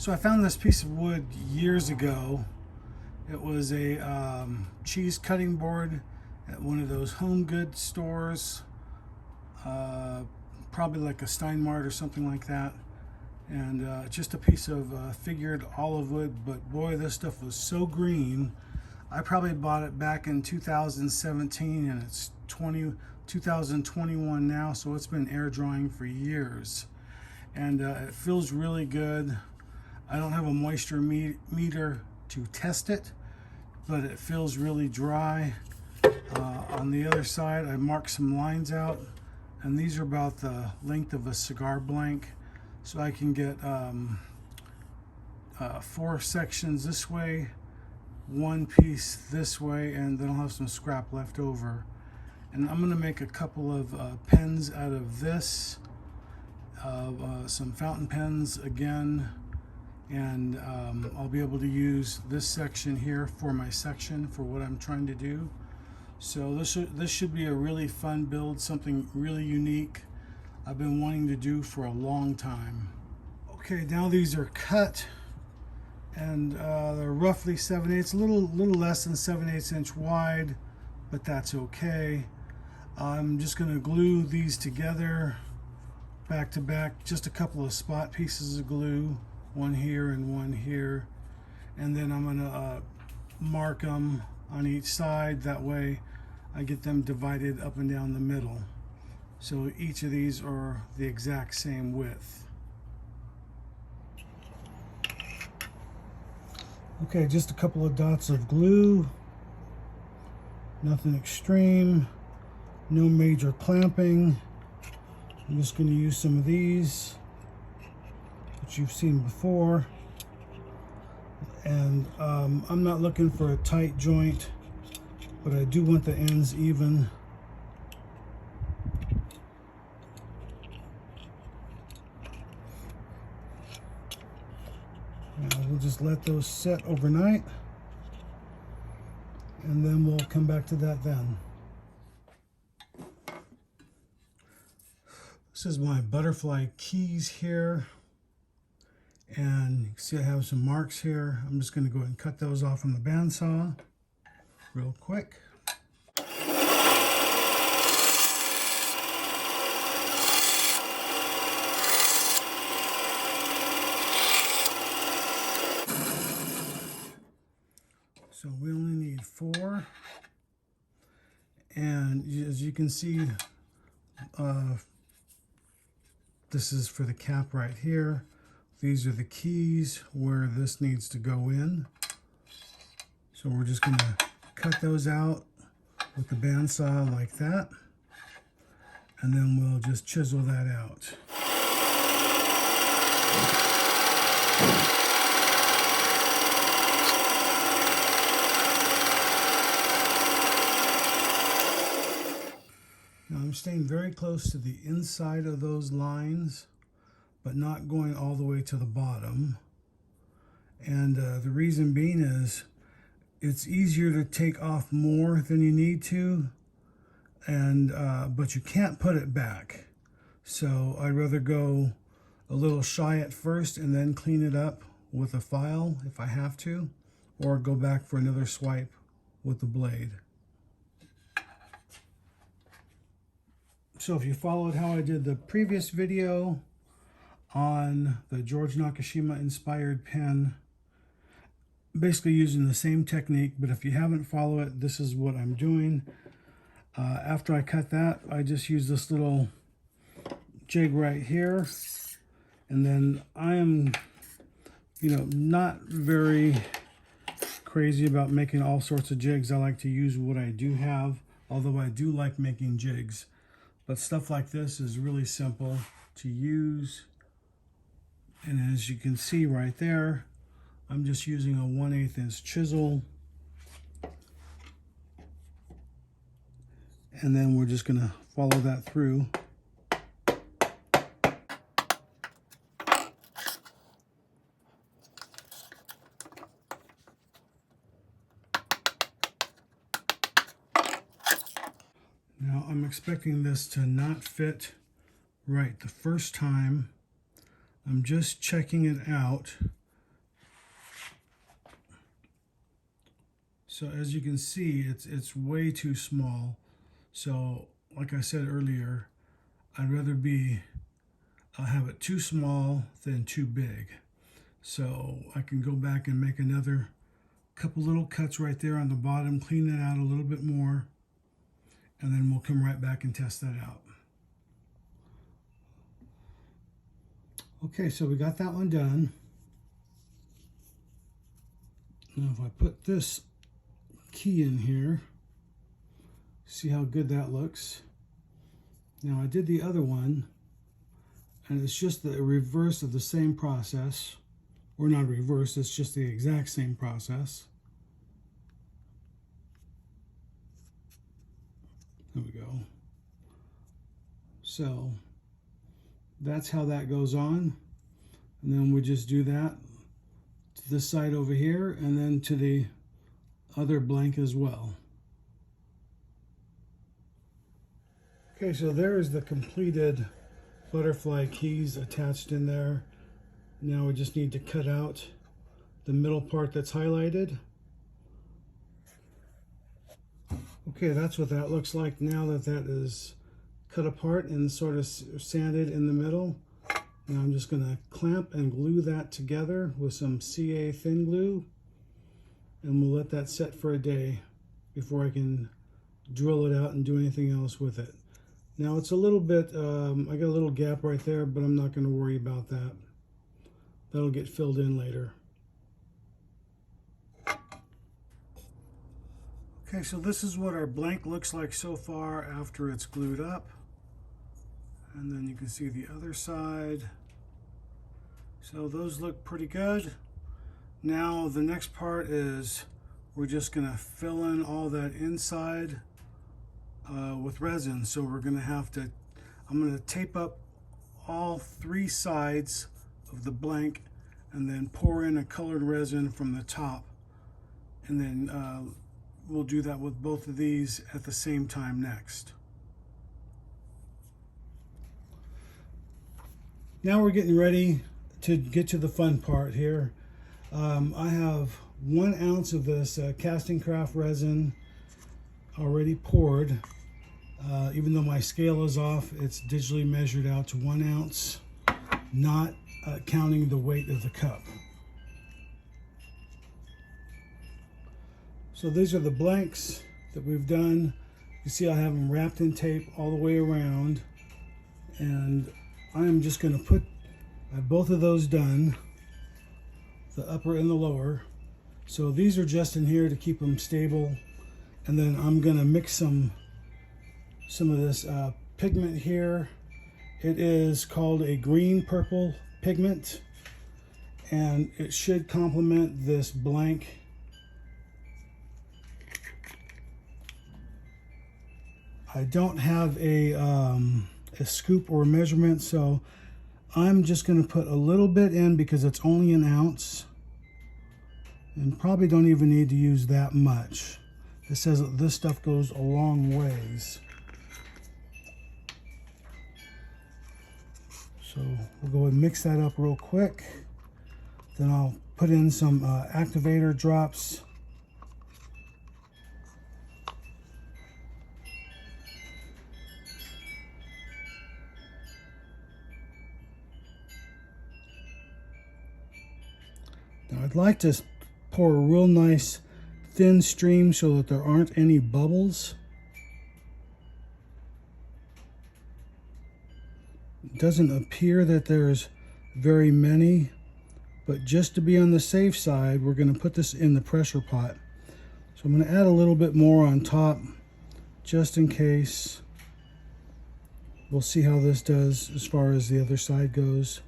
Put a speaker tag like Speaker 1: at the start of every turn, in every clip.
Speaker 1: So I found this piece of wood years ago. It was a cheese cutting board at one of those home goods stores, probably like a Steinmart or something like that. And just a piece of figured olive wood, but boy, this stuff was so green. I probably bought it back in 2017 and it's 2021 now, so it's been air drying for years. And it feels really good. I don't have a moisture meter to test it, but it feels really dry. On the other side, I marked some lines out, and these are about the length of a cigar blank. So I can get 4 sections this way, 1 piece this way, and then I'll have some scrap left over. And I'm gonna make a couple of pens out of this, some fountain pens again, and I'll be able to use this section here for my section for what I'm trying to do. So this should be a really fun build, something really unique I've been wanting to do for a long time. Okay, now these are cut, and they're roughly 7/8, a little less than 7/8 inch wide, but that's okay. I'm just going to glue these together back to back, just a couple of spot pieces of glue, one here and one here, and then I'm going to mark them on each side. That way I get them divided up and down the middle. So each of these are the exact same width. Okay, just a couple of dots of glue. Nothing extreme. No major clamping. I'm just going to use some of these, which you've seen before. And I'm not looking for a tight joint, but I do want the ends even. We'll just let those set overnight, and then we'll come back to that then. This is my butterfly keys here, and you can see I have some marks here. I'm just going to go ahead and cut those off on the bandsaw real quick. So we only need 4, and as you can see, this is for the cap right here. These are the keys where this needs to go in. So we're just going to cut those out with the bandsaw like that, and then we'll just chisel that out. Now I'm staying very close to the inside of those lines, but not going all the way to the bottom. And the reason being is it's easier to take off more than you need to, and but you can't put it back. So I'd rather go a little shy at first and then clean it up with a file if I have to, or go back for another swipe with the blade. So if you followed how I did the previous video on the George Nakashima inspired pen, basically using the same technique, but if you haven't followed it, this is what I'm doing. After I cut that, I just use this little jig right here, and then I am, not very crazy about making all sorts of jigs. I like to use what I do have, although I do like making jigs. But stuff like this is really simple to use. And as you can see right there, I'm just using a 1/8 inch chisel. And then we're just going to follow that through. Now I'm expecting this to not fit right the first time. I'm just checking it out So as you can see, it's way too small. So like I said earlier, I'd rather have it too small than too big. So I can go back and make another couple little cuts right there on the bottom, clean that out a little bit more, and then we'll come right back and test that out. Okay, so we got that one done. Now if I put this key in here, see how good that looks. Now I did the other one, and it's just the reverse of the same process. Or not reverse, it's just the exact same process. There we go. So that's how that goes on. And then we just do that to this side over here and then to the other blank as well. Okay, so there is the completed butterfly keys attached in there. Now we just need to cut out the middle part that's highlighted. Okay, that's what that looks like now that that is cut apart and sort of sanded in the middle. Now I'm just going to clamp and glue that together with some CA thin glue, and we'll let that set for a day before I can drill it out and do anything else with it. Now it's a little bit, I got a little gap right there, but I'm not going to worry about that. That'll get filled in later. Okay, so this is what our blank looks like so far after it's glued up. And then you can see the other side. So those look pretty good. Now the next part is we're just going to fill in all that inside with resin. So we're going to have to, I'm going to tape up all three sides of the blank and then pour in a colored resin from the top. And then we'll do that with both of these at the same time next. Now we're getting ready to get to the fun part here. I have 1 ounce of this casting craft resin already poured. Even though my scale is off, it's digitally measured out to 1 ounce, not counting the weight of the cup. So these are the blanks that we've done. You see I have them wrapped in tape all the way around, and I'm just going to put both of those done, the upper and the lower. So these are just in here to keep them stable, and then I'm going to mix some of this pigment here. It is called a green purple pigment, and it should complement this blank. I don't have a scoop or a measurement, so I'm just going to put a little bit in because it's only 1 ounce, and probably don't even need to use that much. It says that this stuff goes a long ways. So we'll go and mix that up real quick. Then I'll put in some activator drops. Now I'd like to pour a real nice thin stream so that there aren't any bubbles. It doesn't appear that there's very many, but just to be on the safe side, we're going to put this in the pressure pot. So I'm going to add a little bit more on top just in case. We'll see how this does as far as the other side goes.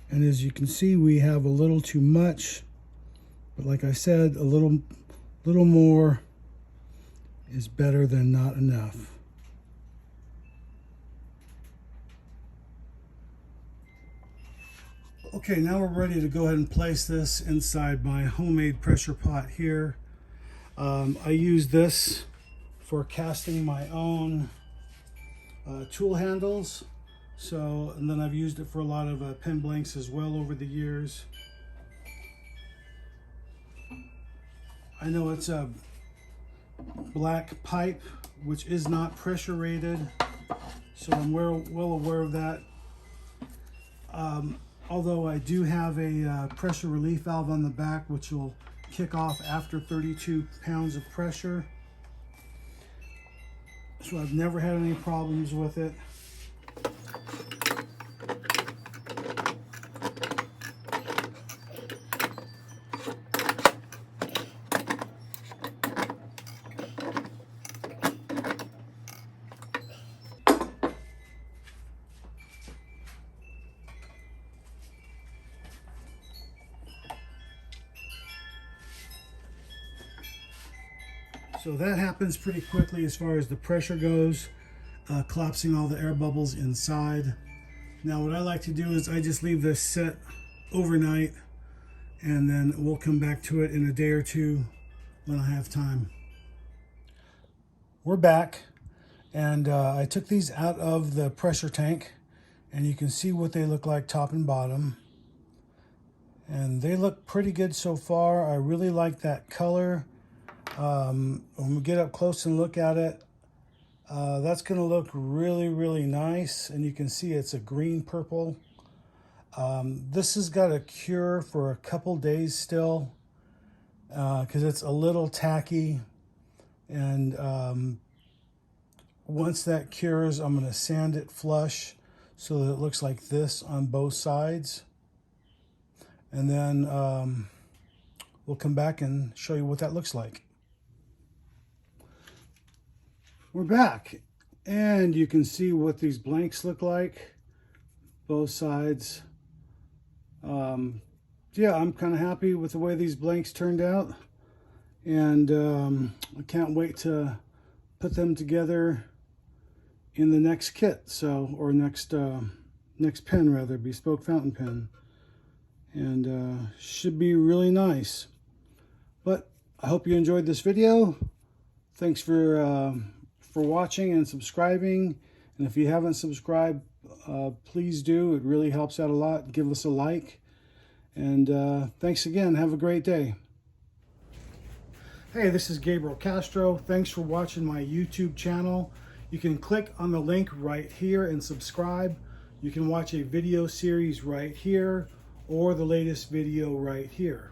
Speaker 1: And as you can see, we have a little too much, but like I said, a little more is better than not enough. Okay, now we're ready to go ahead and place this inside my homemade pressure pot here. I use this for casting my own tool handles. So, and then I've used it for a lot of pen blanks as well over the years. I know it's a black pipe, which is not pressure rated, so I'm well aware of that. Although I do have a pressure relief valve on the back, which will kick off after 32 pounds of pressure. So I've never had any problems with it. So that happens pretty quickly as far as the pressure goes, collapsing all the air bubbles inside. Now what I like to do is I just leave this set overnight, and then we'll come back to it in a day or two when I have time. We're back, and I took these out of the pressure tank, and you can see what they look like top and bottom. And they look pretty good so far. I really like that color. When we get up close and look at it, that's going to look really, really nice. And you can see it's a green purple. This has got a cure for a couple days still, because it's a little tacky. And once that cures, I'm going to sand it flush so that it looks like this on both sides. And then we'll come back and show you what that looks like. We're back, and you can see what these blanks look like, both sides. Yeah, I'm kind of happy with the way these blanks turned out, and I can't wait to put them together in the next kit, or next pen rather, bespoke fountain pen, and should be really nice. But I hope you enjoyed this video. Thanks for watching and subscribing, and if you haven't subscribed, please do. It really helps out a lot. Give us a like, and thanks again. Have a great day. Hey, this is Gabriel Castro. Thanks for watching my YouTube channel. You can click on the link right here and subscribe. You can watch a video series right here, or the latest video right here.